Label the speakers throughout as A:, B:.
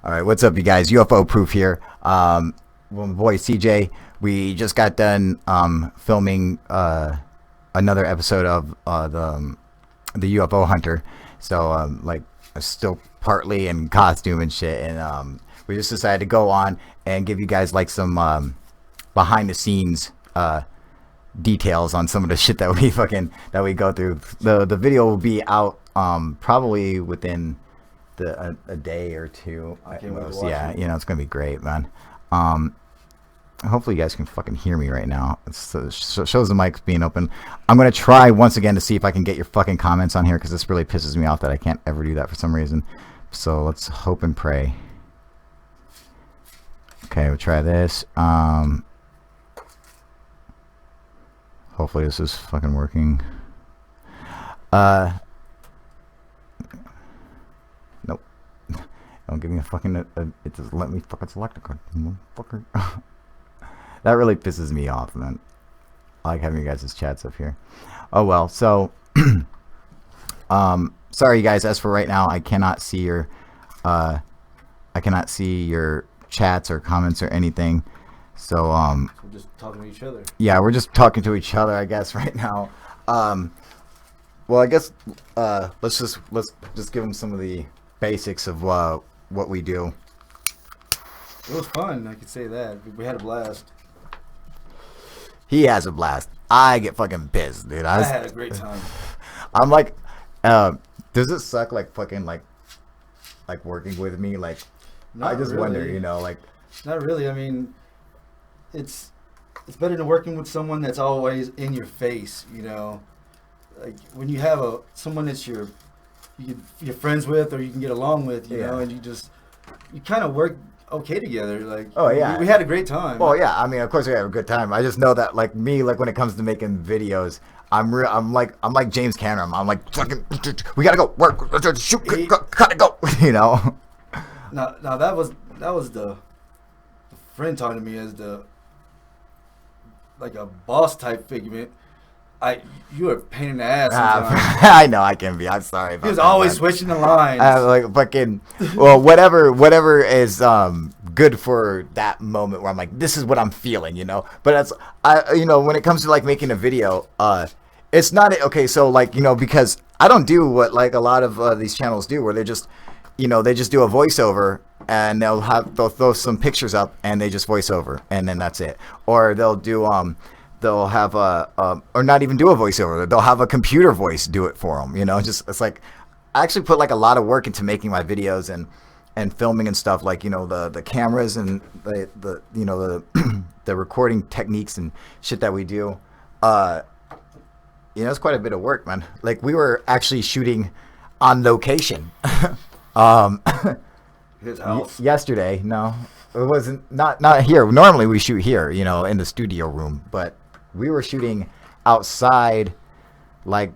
A: All right, what's up, you guys? UFO Proof here. Well, my boy CJ, we just got done filming another episode of the UFO Hunter. So like, still partly in costume and shit, and we just decided to go on and give you guys like some behind the scenes details on some of the shit that we go through. The video will be out probably within a day or two at most. Yeah, you know, it's gonna be great, man. Hopefully you guys can fucking hear me right now. It shows the mics being open. I'm gonna try once again to see if I can get your fucking comments on here, because this really pisses me off that I can't ever do that for some reason. So let's hope and pray. Okay, we'll try this. Hopefully this is fucking working. Nope. Don't give me a fucking... it doesn't let me fucking select a card. Motherfucker. That really pisses me off, man. I like having you guys' chats up here. Oh well, so... sorry, you guys. As for right now, I cannot see your... I cannot see your chats or comments or anything. So,
B: we're just talking to each other.
A: Yeah, we're just talking to each other, I guess, right now. Well, I guess let's just give them some of the basics of what we do.
B: It was fun, I could say that. We had a blast.
A: He has a blast. I get fucking pissed, dude.
B: I had a great time.
A: I'm like, does it suck like fucking like working with me? Like,
B: Not
A: I just
B: really.
A: wonder, you know, like.
B: Not really. I mean, it's better than working with someone that's always in your face, you know. Like when you have someone that you're friends with or you can get along with, you know, and you kind of work okay together. Like,
A: oh yeah,
B: we had a great time.
A: Well, yeah, I mean, of course we had a good time. I just know that like me, like when it comes to making videos, I'm like James Cameron. I'm like fucking, we gotta go work, shoot, cut it, go, you know.
B: Now that was the friend talking to me as like a boss type figment. You were a pain in the ass sometimes.
A: I know I can be. I'm sorry.
B: He was always switching the lines.
A: Like fucking, well, whatever is good for that moment where I'm like, this is what I'm feeling, you know. But you know, when it comes to like making a video, it's not okay. So like, you know, because I don't do what like a lot of these channels do, where they just, you know, they just do a voiceover and they'll throw some pictures up and they just voice over and then that's it. Or they'll do they'll have or not even do a voiceover. They'll have a computer voice do it for them. You know, just it's like I actually put like a lot of work into making my videos and filming and stuff. Like, you know, the cameras and the you know the recording techniques and shit that we do. You know, it's quite a bit of work, man. Like we were actually shooting on location.
B: His house.
A: Yesterday, no, it wasn't. Not here. Normally we shoot here, you know, in the studio room, but we were shooting outside, like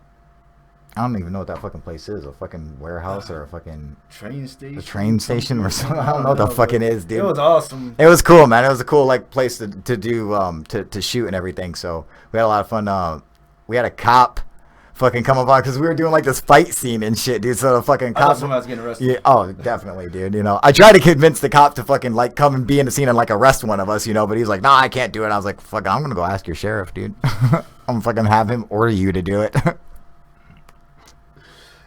A: I don't even know what that fucking place is. A fucking warehouse or a fucking
B: train station.
A: A train station or something. I don't know what the fucking is, dude.
B: It was awesome.
A: It was cool, man. It was a cool like place to do to shoot and everything. So we had a lot of fun. We had a cop fucking come up because we were doing like this fight scene and shit, dude. So the fucking cop.
B: I thought someone was getting arrested.
A: Yeah, oh, definitely, dude. You know, I tried to convince the cop to fucking like come and be in the scene and like arrest one of us, you know, but he's like, "No, I can't do it." I was like, "Fuck, I'm gonna go ask your sheriff, dude. I'm gonna fucking have him order you to do it."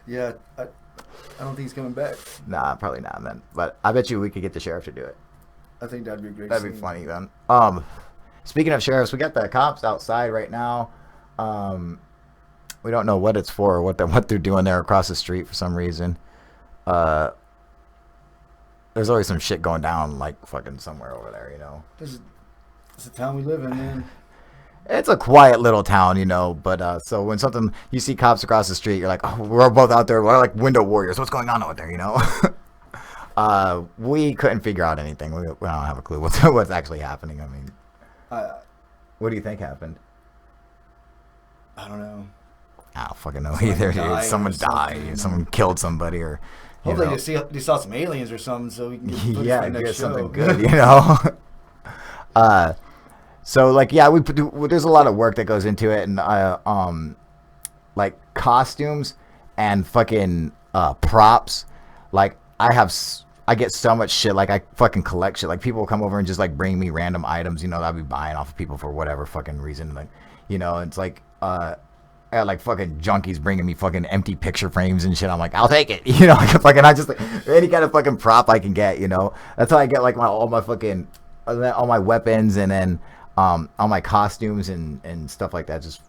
B: Yeah, I don't think he's coming back.
A: Nah, probably not, man. But I bet you we could get the sheriff to do it.
B: I think that'd be a great.
A: That'd
B: scene.
A: be funny, then. Speaking of sheriffs, we got the cops outside right now. We don't know what it's for or what they're doing there across the street for some reason. There's always some shit going down like fucking somewhere over there, you know.
B: It's the town we live in, man.
A: It's a quiet little town, you know, but so when you see cops across the street, you're like, oh, we're both out there, we're like window warriors. What's going on over there, you know? We couldn't figure out anything. We don't have a clue what's actually happening. I mean, what do you think happened?
B: I don't know.
A: I don't fucking know either, dude. Someone died. Someone killed somebody, or
B: hopefully they saw some aliens or something, so we can
A: get something good, you know. So like, yeah, there's a lot of work that goes into it, and like costumes and fucking props. Like I have I get so much shit. Like, I fucking collect shit. Like, people will come over and just like bring me random items, you know, that I'll be buying off of people for whatever fucking reason. Like, you know, it's like I got like fucking junkies bringing me fucking empty picture frames and shit. I'm like, I'll take it. You know, like fucking, I just like, any kind of fucking prop I can get, you know. That's how I get like all my fucking, all my weapons, and then all my costumes and stuff like that. Just,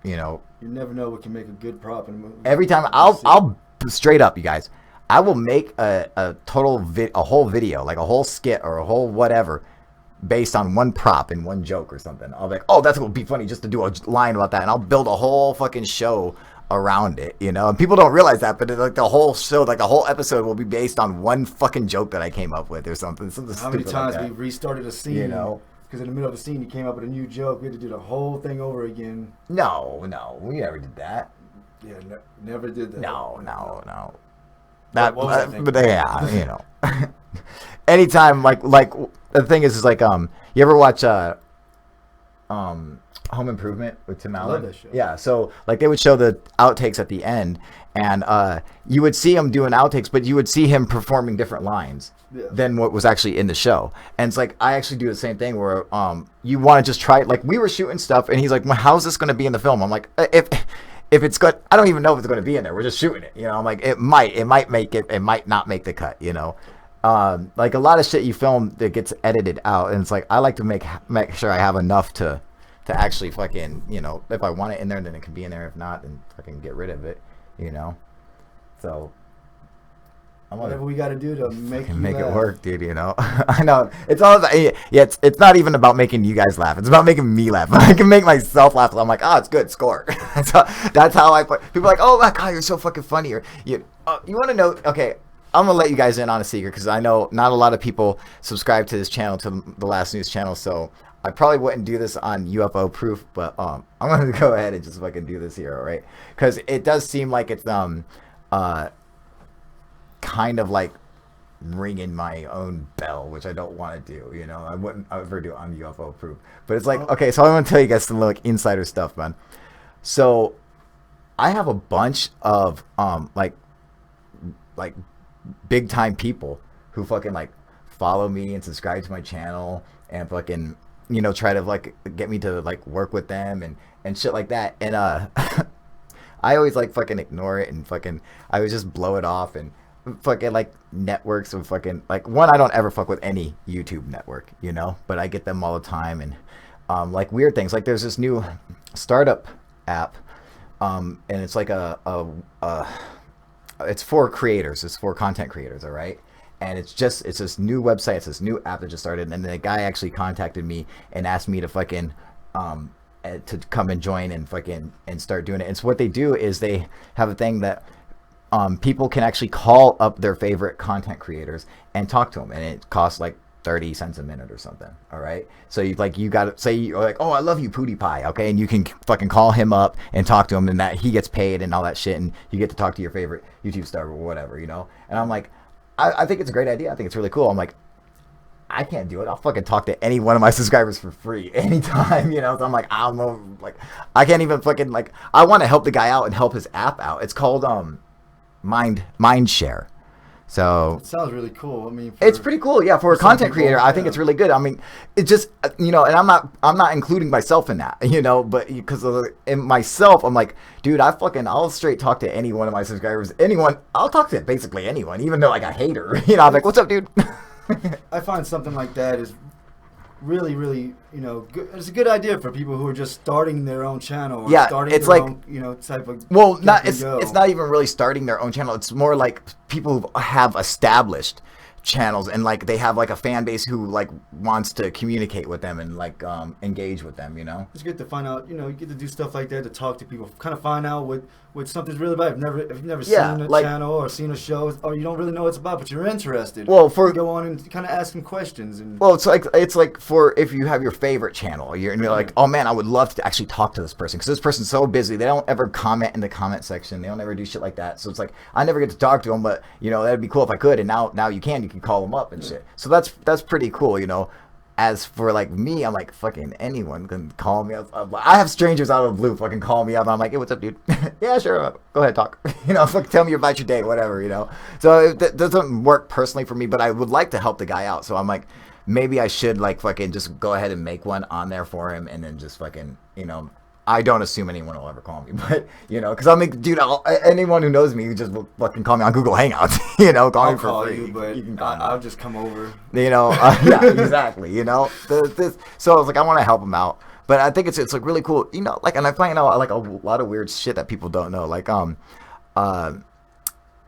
A: you know.
B: You never know what can make a good prop in a movie.
A: Every time I'll straight up, you guys, I will make a whole video, like a whole skit or a whole whatever, based on one prop and one joke or something. I'll be like, oh, that's what would be funny just to do a line about that, and I'll build a whole fucking show around it, you know. And people don't realize that, but like the whole show, like the whole episode, will be based on one fucking joke that I came up with or something.
B: How many times we restarted a scene?
A: You know,
B: because in the middle of a scene, you came up with a new joke. We had to do the whole thing over again.
A: No, we never did that.
B: Yeah, never did that.
A: No. That,
B: but
A: yeah, you know. Anytime, like the thing is like you ever watch Home Improvement with Tim Allen?
B: I love that show.
A: Yeah, so like they would show the outtakes at the end, and you would see him doing outtakes, but you would see him performing different lines than what was actually in the show. And it's like I actually do the same thing where you want to just try it. Like we were shooting stuff, and he's like, well, "How's this going to be in the film?" I'm like, if it's good, I don't even know if it's going to be in there. We're just shooting it, you know. I'm like, it might make it, it might not make the cut, you know. Like a lot of shit you film that gets edited out, and it's like I like to make sure I have enough to actually fucking, you know, if I want it in there, then it can be in there. If not, then fucking get rid of it, you know. So
B: whatever we got to do to make
A: it work, dude. You know, I know it's all about, yeah. It's not even about making you guys laugh. It's about making me laugh. I can make myself laugh. I'm like, oh, it's good, score. That's how I put. People are like, oh my god, you're so fucking funny. Or you want to know? Okay, I'm gonna let you guys in on a secret because I know not a lot of people subscribe to this channel, to the Last News channel. So I probably wouldn't do this on UFO Proof, but I'm gonna go ahead and just fucking do this here, all right? Because it does seem like it's kind of like ringing my own bell, which I don't want to do. You know, I wouldn't ever do it on UFO Proof. But it's like, okay, so I want to tell you guys some like insider stuff, man. So I have a bunch of like big time people who fucking like follow me and subscribe to my channel and fucking, you know, try to like get me to like work with them and shit like that. And I always like fucking ignore it and fucking I would just blow it off and fucking like networks and fucking like one, I don't ever fuck with any YouTube network, you know, but I get them all the time. And like weird things, like there's this new startup app, and it's like it's for creators, it's for content creators, all right? And it's this new website, it's this new app that just started, and the guy actually contacted me and asked me to fucking to come and join and fucking and start doing it. And so what they do is they have a thing that people can actually call up their favorite content creators and talk to them, and it costs like 30 cents a minute or something, all right? So you got to say, you're like, oh, I love you, PewDiePie, okay? And you can fucking call him up and talk to him, and that he gets paid and all that shit, and you get to talk to your favorite YouTube star or whatever, you know? And I'm like, I think it's a great idea. I think it's really cool. I'm like, I can't do it. I'll fucking talk to any one of my subscribers for free anytime, you know? So I'm like, I don't know, like, I can't even fucking, like, I want to help the guy out and help his app out. It's called Mindshare. So
B: it sounds really cool. I mean,
A: it's pretty cool. Yeah, for a content creator, I think it's really good. I mean, it just, you know, and I'm not including myself in that, you know, but because in myself, I'm like, dude, I'll straight talk to any one of my subscribers, anyone. I'll talk to basically anyone, even though like a hater, you know. I'm like, what's up, dude?
B: I find something like that is really, really, you know, good. It's a good idea for people who are just starting their own channel. Or starting
A: it's
B: their
A: like
B: own, you know, type of.
A: Well, it's not even really starting their own channel. It's more like people who have established channels and like they have like a fan base who like wants to communicate with them and like engage with them, you know.
B: It's good to find out, you know, you get to do stuff like that to talk to people, kind of find out what something's really about. If you've never seen a channel or seen a show, or you don't really know what it's about, but you're interested.
A: Well,
B: you go on and kind of ask them questions. And
A: well, it's like for if you have your favorite channel, you're like, oh man, I would love to actually talk to this person because this person's so busy. They don't ever comment in the comment section. They don't ever do shit like that. So it's like I never get to talk to them, but you know that'd be cool if I could. And now you can call them up and shit. So that's pretty cool, you know. as for like me, I'm like, fucking anyone can call me up. I have strangers out of the blue fucking call me up. I'm like, hey, what's up, dude? Yeah, sure. Go ahead, talk. Fuck, tell me about your day, whatever, So it doesn't work personally for me, but I would like to help the guy out. So I'm like, maybe I should like fucking just go ahead and make one on there for him, and then just fucking, I don't assume anyone will ever call me, but because I'm like, dude, anyone who knows me, who just will fucking call me on Google Hangouts, call
B: I'll
A: me for
B: call
A: free.
B: you, but I'll just come over.
A: Yeah, exactly. So I was like, I want to help him out, but I think it's like really cool, like, and I find out like a lot of weird shit that people don't know, like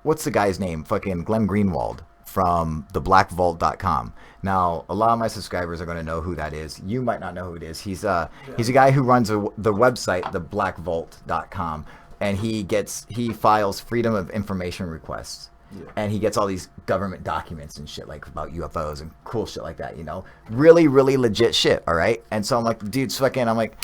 A: what's the guy's name? Fucking Glenn Greenwald from theblackvault.com. Now, a lot of my subscribers are going to know who that is. You might not know who it is. He's a guy who runs the website, theblackvault.com, and he files freedom of information requests. Yeah. And he gets all these government documents and shit like about UFOs and cool shit like that, really, really legit shit. All right. And so I'm like, dude, I'm like,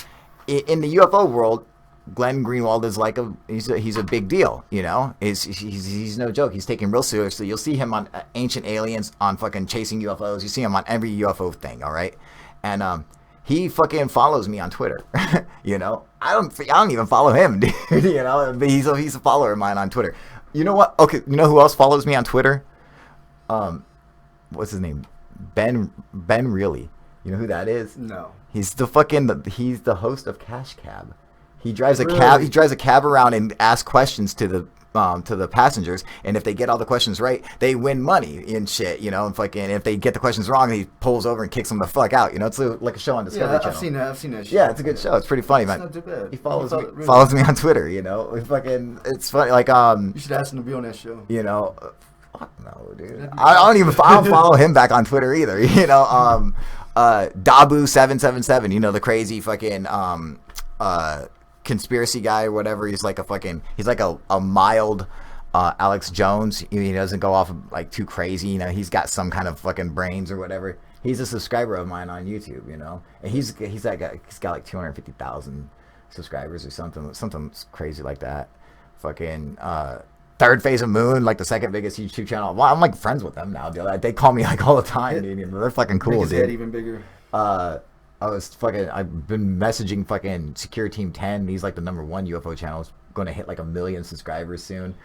A: in the UFO world, Glenn Greenwald is like he's a big deal, He's no joke. He's taken real seriously. You'll see him on Ancient Aliens, on fucking Chasing UFOs. You see him on every UFO thing, all right? And he fucking follows me on Twitter. I don't even follow him, dude. But he's a follower of mine on Twitter. You know what? Okay, you know who else follows me on Twitter? What's his name? Ben Reilly. You know who that is?
B: No.
A: He's the host of Cash Cab. He drives a cab. He drives a cab around and asks questions to the passengers, and if they get all the questions right, they win money and shit. And fucking if they get the questions wrong, he pulls over and kicks them the fuck out. It's like a show on Discovery Channel.
B: I've seen that. Shit.
A: Yeah, it's a good show. It's pretty funny, man.
B: Not too bad.
A: He follows me on Twitter. It's funny. Like
B: you should ask him to be on that show.
A: Fuck no, dude. I don't follow him back on Twitter either. Dabu777. The crazy fucking conspiracy guy or whatever. He's like a mild Alex Jones. He doesn't go off like too crazy. He's got some kind of fucking brains or whatever. He's a subscriber of mine on YouTube. And he's got like 250,000 subscribers or something crazy like that. Fucking Third Phase of Moon, like the second biggest YouTube channel. Well, I'm like friends with them now, dude. They call me like all the time, dude. They're fucking cool,
B: dude.
A: Head
B: even bigger.
A: I've been messaging fucking Secure Team 10. He's like the #1 UFO channel. It's going to hit like 1 million subscribers soon.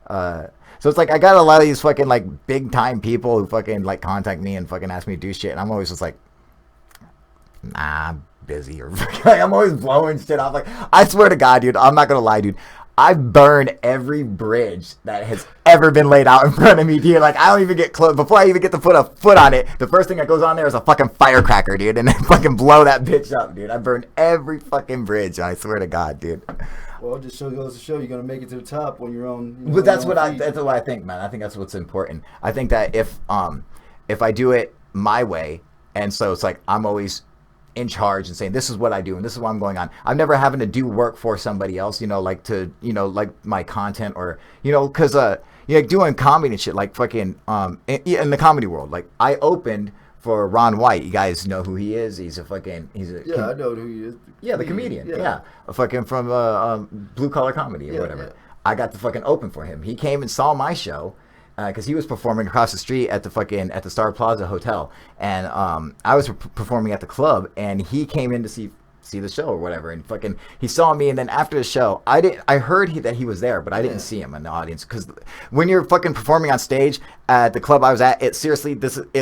A: So it's like I got a lot of these fucking like big time people who fucking like contact me and fucking ask me to do shit, and I'm always just like, nah, I'm busy, or like, I'm always blowing shit off. Like, I swear to God, dude, I'm not gonna lie, dude. I've burned every bridge that has ever been laid out in front of me, dude. Like, I don't even get close. Before I even get to put a foot on it, the first thing that goes on there is a fucking firecracker, dude. And then fucking blow that bitch up, dude. I burned every fucking bridge. I swear to God, dude.
B: Well, it just goes to show you're going to make it to the top when you're on.
A: But that's what I think, man. I think that's what's important. I think that if I do it my way, and so it's like I'm always in charge and saying this is what I do and this is what I'm going on. I'm never having to do work for somebody else, like my content or because doing comedy and shit, like fucking in the comedy world. Like, I opened for Ron White. You guys know who he is? He's a
B: I know who he is.
A: The comedian. Yeah. Fucking from Blue Collar Comedy or whatever. Yeah. I got to fucking open for him. He came and saw my show. Because he was performing across the street at the Star Plaza Hotel, and I was performing at the club, and he came in to see the show or whatever, and fucking he saw me, and then after the show, I heard that he was there, but I didn't see him in the audience, because when you're fucking performing on stage at the club I was at, it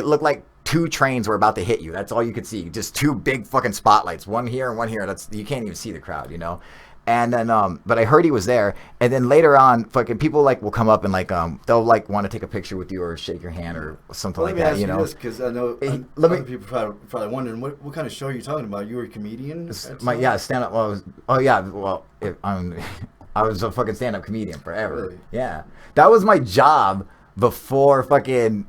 A: looked like 2 trains were about to hit you. That's all you could see, just 2 big fucking spotlights, one here and one here. You can't even see the crowd, And then, but I heard he was there, and then later on, fucking people like will come up and like they'll like want to take a picture with you or shake your hand or something like that.
B: Let me ask you this, because I know other people probably wondering what kind of show you're talking about. You were a comedian?
A: Stand up. I was a fucking stand up comedian forever.
B: Really?
A: Yeah, that was my job before fucking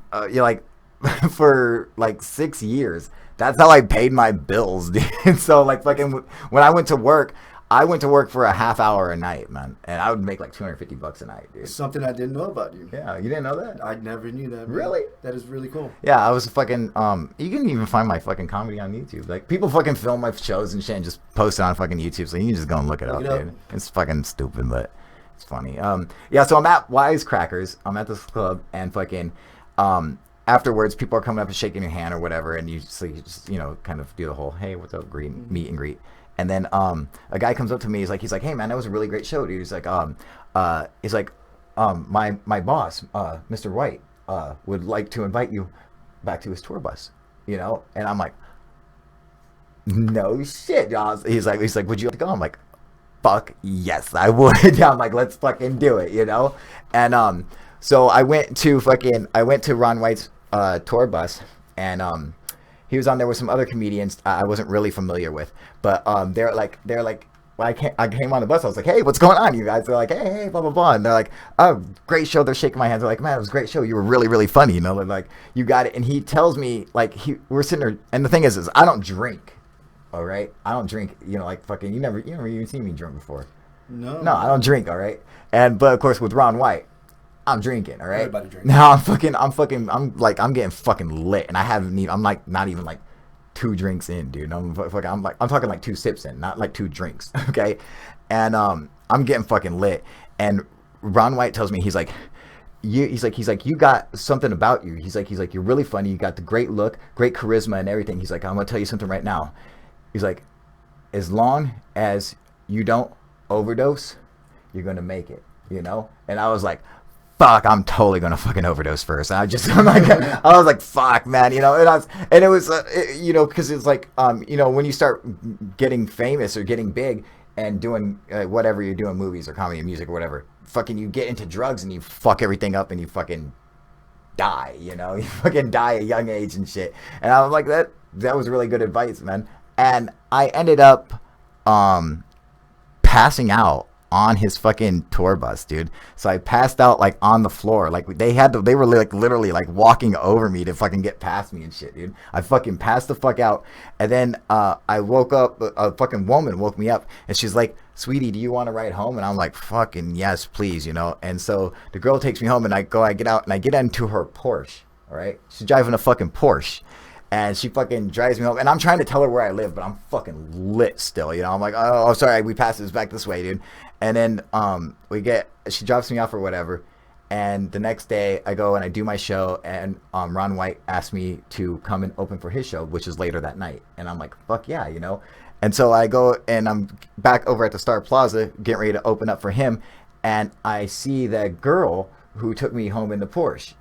A: for like 6 years. That's how I paid my bills, dude. So like fucking when I went to work for a half hour a night, man, and I would make like $250 a night, dude.
B: Something I didn't know about you.
A: Yeah, you didn't know that?
B: I never knew that.
A: Really?
B: That is really cool.
A: Yeah, I was fucking you can even find my fucking comedy on YouTube. Like, people fucking film my shows and shit and just post it on fucking YouTube, so you can just go and look it up, dude. It's fucking stupid, but it's funny. So I'm at Wisecrackers. I'm at this club, and fucking afterwards, people are coming up and shaking your hand or whatever, and so you just, kind of do the whole, hey, what's up, meet and greet. And then a guy comes up to me, he's like, hey man, that was a really great show, dude. He's like, my boss, Mr. White, would like to invite you back to his tour bus, And I'm like, no shit, y'all. He's like, would you like to go? I'm like, fuck yes, I would. I'm like, let's fucking do it, And so I went to Ron White's tour bus, and he was on there with some other comedians I wasn't really familiar with, but they're like, well, I came on the bus. I was like, hey, what's going on, you guys? They're like, hey, blah blah blah, and they're like, oh, great show. They're shaking my hands. They're like, man, it was a great show. You were really really funny, They're like, you got it. And he tells me, like, we're sitting there, and the thing is I don't drink. All right, I don't drink. Like fucking, you never even seen me drunk before. No, I don't drink. All right, but of course with Ron White, I'm drinking. All right, everybody drinks. Now I'm getting fucking lit, and I haven't even. I'm like not even like 2 drinks in, dude. I'm talking like 2 sips in, not like 2 drinks. Okay, and I'm getting fucking lit, and Ron White tells me, he's like, you got something about you. He's like, you're really funny. You got the great look, great charisma, and everything. He's like, I'm gonna tell you something right now. He's like, as long as you don't overdose, you're gonna make it, And I was like, fuck, I'm totally gonna fucking overdose first. And I was like, fuck, man, and it was, because it's like, when you start getting famous or getting big and doing whatever you're doing, movies or comedy or music or whatever, fucking you get into drugs and you fuck everything up and you fucking die, you fucking die at a young age and shit. And I was like, that was really good advice, man. And I ended up passing out on his fucking tour bus, dude. So I passed out like on the floor. Like they were like literally like walking over me to fucking get past me and shit, dude. I fucking passed the fuck out. And then I woke up, a fucking woman woke me up, and she's like, sweetie, do you want to ride home? And I'm like, fucking yes, please, And so the girl takes me home, and I get out and I get into her Porsche. All right, she's driving a fucking Porsche. And she fucking drives me home, and I'm trying to tell her where I live, but I'm fucking lit still, I'm like, oh, sorry, we passed this back this way, dude. And then she drops me off or whatever, and the next day I go and I do my show, and Ron White asked me to come and open for his show, which is later that night, and I'm like, fuck yeah, And so I go and I'm back over at the Star Plaza getting ready to open up for him, and I see that girl who took me home in the Porsche,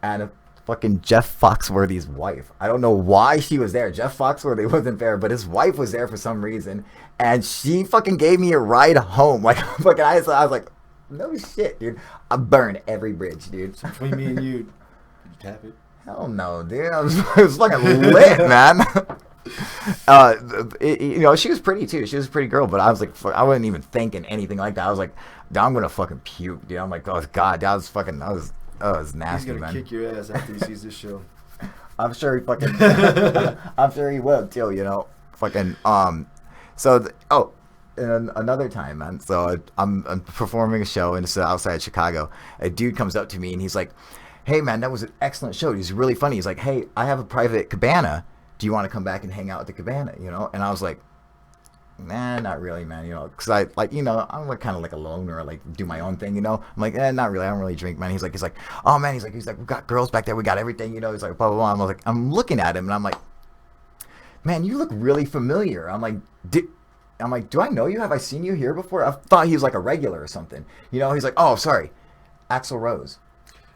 A: and fucking Jeff Foxworthy's wife. I don't know why she was there. Jeff Foxworthy wasn't there, but his wife was there for some reason, and she fucking gave me a ride home. Like, fucking, I was like, no shit, dude. I burned every bridge, dude.
B: So between me and you, did you tap it?
A: Hell no, dude. I was fucking lit, man. She was pretty too. She was a pretty girl, but I was like, I wasn't even thinking anything like that. I was like, I'm gonna fucking puke, dude. I'm like, oh god, that was nasty,
B: man. He's gonna
A: man.
B: kick your ass after he sees this show.
A: I'm sure he fucking. I'm sure he will too. Fucking. And another time, man. So I'm performing a show, and it's outside Chicago. A dude comes up to me, and he's like, "Hey, man, that was an excellent show. He's really funny." He's like, "Hey, I have a private cabana. Do you want to come back and hang out at the cabana?" And I was like, nah, not really, man, because I I'm like kind of like a loner, like do my own thing, I'm like, not really, I don't really drink, man. He's like, oh man, he's like, we got girls back there, we got everything, he's like, blah blah blah. I'm looking at him, and I'm like, man, you look really familiar. I'm like, do I know you? Have I seen you here before? I thought he was like a regular or something, he's like, oh, sorry, Axl Rose.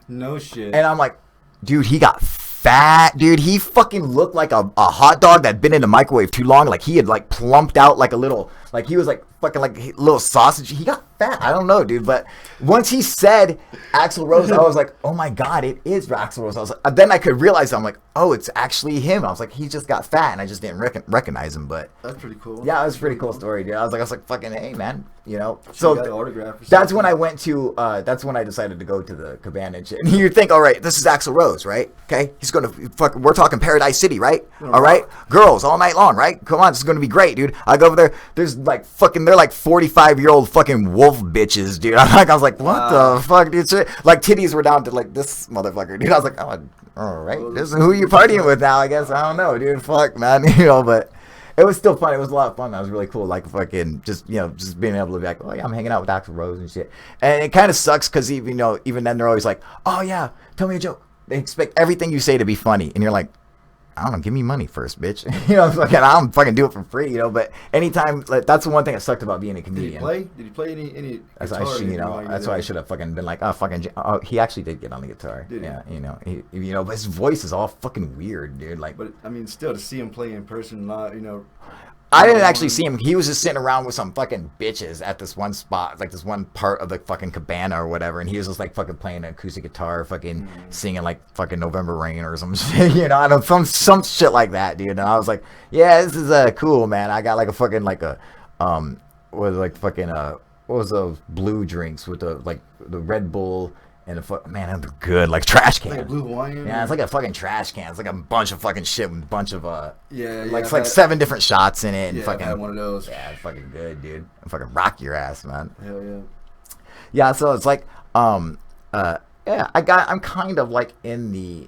B: No shit.
A: And I'm like, dude, he got fat, dude. He fucking looked like a hot dog that'd been in the microwave too long. Like he had like plumped out like a little, like he was like fucking like a little sausage. He got fat. I don't know, dude. But once he said Axl Rose, I was like, oh my god, it is Axl Rose. I was like, then I could realize, I'm like, oh, it's actually him. I was like, he just got fat, and I just didn't recognize him. But
B: that's pretty cool.
A: Yeah, it was a pretty cool story, dude. I was like, fucking hey, man,
B: So got an autograph or
A: that's when I went to. That's when I decided to go to the cabana and shit. And you think, all right, this is Axl Rose, right? Okay, he's gonna fucking. We're talking Paradise City, right? All right, girls all night long, right? Come on, this is gonna be great, dude. I go over there. There's like fucking. They're like 45-year-old fucking wolf bitches, dude. I was like, what the fuck, dude? So, like titties were down to like this motherfucker, dude. I was like, oh, all right, this is who you partying with now, I guess. I don't know, dude. Fuck, man, but. It was still fun. It was a lot of fun. That was really cool. Like fucking just just being able to be like, oh yeah, I'm hanging out with Axl Rose and shit. And it kind of sucks because even then they're always like, oh yeah, tell me a joke. They expect everything you say to be funny, and you're like, I don't know, give me money first, bitch. You know, fucking, I don't fucking do it for free, you know. But anytime, like, that's the one thing that sucked about being a comedian.
B: Did he play any
A: That's
B: guitar?
A: why that's why I should have fucking been like, oh, fucking. Oh, he actually did get on the guitar.
B: Did he?
A: Yeah, you know, but his voice is all fucking weird, dude. Like,
B: But I mean, still to see him play in person, you know.
A: I didn't actually see him. He was just sitting around with some fucking bitches at this one spot, like this one part of the fucking cabana or whatever, and he was just like fucking playing an acoustic guitar, fucking singing like fucking November Rain or some shit, you know, I don't some shit like that, dude. And I was like, yeah, this is cool, man. I got like a fucking like a was like fucking what was those blue drinks with the like the Red Bull. And man, they're good, like trash can.
B: Like a Blue Hawaiian.
A: Yeah, it's like a fucking trash can. It's like a bunch of fucking shit with a bunch of like 7 different shots in it. And
B: yeah,
A: fucking
B: I had one of those.
A: Yeah, it's fucking good, dude. I'm fucking rock your ass, man.
B: Hell yeah.
A: Yeah, so it's like yeah, I'm kind of like in the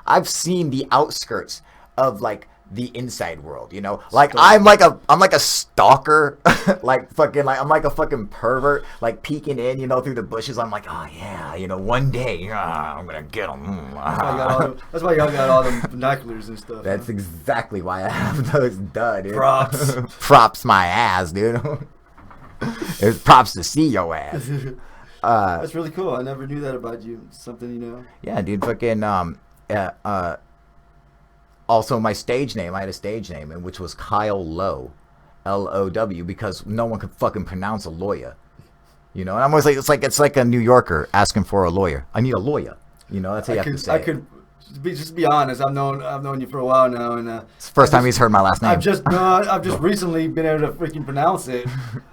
A: I've seen the outskirts of like the inside world, you know, like I'm like a stalker, like fucking like I'm like a fucking pervert, like peeking in, you know, through the bushes. I'm like, oh yeah, you know, one day I'm gonna get them.
B: That's why y'all got all them binoculars and stuff.
A: That's exactly why I have those. Duh, dude.
B: Props.
A: Props my ass, dude. It's props to see your ass.
B: That's really cool. I never knew that about you. Something, you know.
A: Yeah, dude. Fucking also, my stage name, I had a stage name, which was Kyle Low, Low, because no one could fucking pronounce a lawyer. You know, and I'm always like, it's like a New Yorker asking for a lawyer. I need a lawyer. You know, that's how you have to say it.
B: Just be honest. I've known you for a while now, and
A: it's the first time he's heard my last name.
B: I've just recently been able to freaking pronounce it.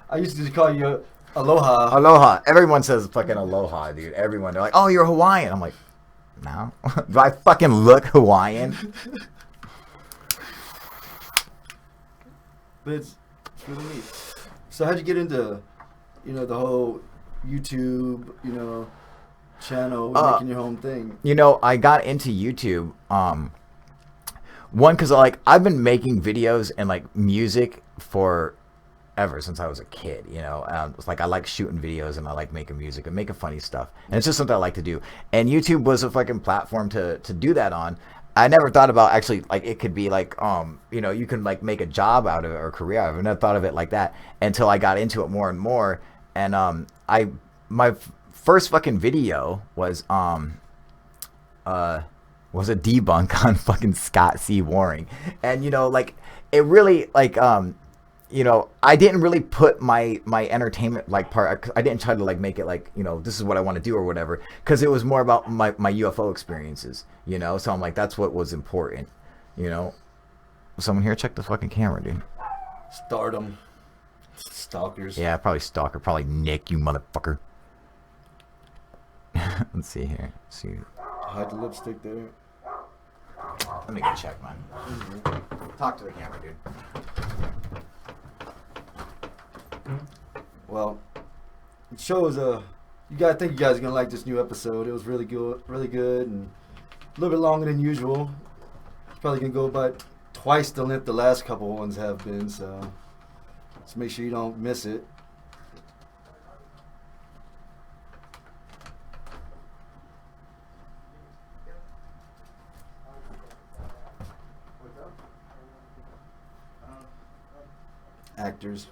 B: I used to call you Aloha.
A: Aloha. Everyone says fucking aloha, dude. Everyone. They're like, oh, you're Hawaiian. I'm like, no. Do I fucking look Hawaiian?
B: But it's really neat. So how'd you get into, you know, the whole YouTube, you know, channel, making your own thing?
A: You know, I got into YouTube, one, because like I've been making videos and like music for ever since I was a kid, you know. It's like I like shooting videos and I like making music and making funny stuff, and it's just something I like to do. And YouTube was a fucking platform to do that on. I never thought about actually like it could be like you know, you can like make a job out of it or a career out of it. I never thought of it like that until I got into it more and more. And my first fucking video was a debunk on fucking Scott C. Waring. And you know, like it really like you know, I didn't really put my entertainment like part. I didn't try to like make it like, you know, this is what I want to do or whatever, because it was more about my UFO experiences, you know. So I'm like, that's what was important, you know. Someone here, check the fucking camera, dude.
B: Stardom. Stalkers.
A: Yeah, probably stalker, probably Nick, you motherfucker. Let's see here. Let's see.
B: Hide the lipstick there.
A: Let me go check, man. Talk to the camera, dude.
B: Well, it shows I think you guys are gonna like this new episode. It was really good, and a little bit longer than usual. It's probably gonna go about twice the length the last couple ones have been, so just make sure you don't miss it. Actors.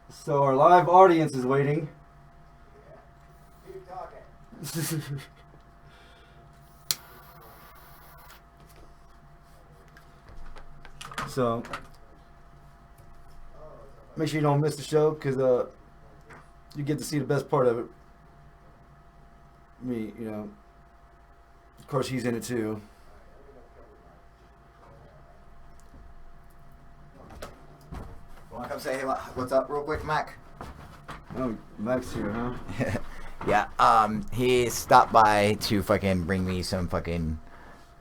B: So our live audience is waiting.
A: Keep talking.
B: So make sure you don't miss the show, because you get to see the best part of it. Me, you know. Of course, he's in it too.
A: Want to come say hey, what's up real quick, Mac?
B: Oh, Max here, huh?
A: Yeah, he stopped by to fucking bring me some fucking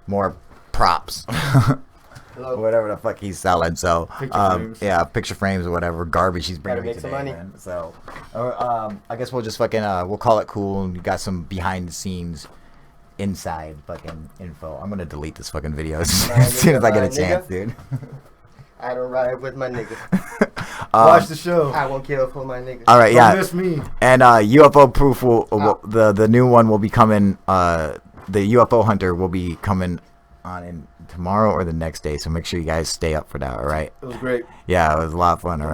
A: more props.
C: Hello.
A: Whatever the fuck he's selling. So,
B: Picture frames.
A: yeah, picture frames or whatever garbage he's bringing
C: Gotta
A: me
C: make some
A: today,
C: money.
A: man. So, I guess we'll just fucking we'll call it cool. And we got some behind the scenes, inside fucking info. I'm gonna delete this fucking video as soon as I get a chance, dude.
C: I don't ride with my niggas.
B: Watch the show.
C: I won't kill for my niggas.
A: All right,
B: Don't
A: yeah.
B: miss me.
A: And UFO proof will the new one will be coming. The UFO hunter will be coming on in tomorrow or the next day. So make sure you guys stay up for that. All right.
B: It was great.
A: Yeah, it was a lot of fun. All right.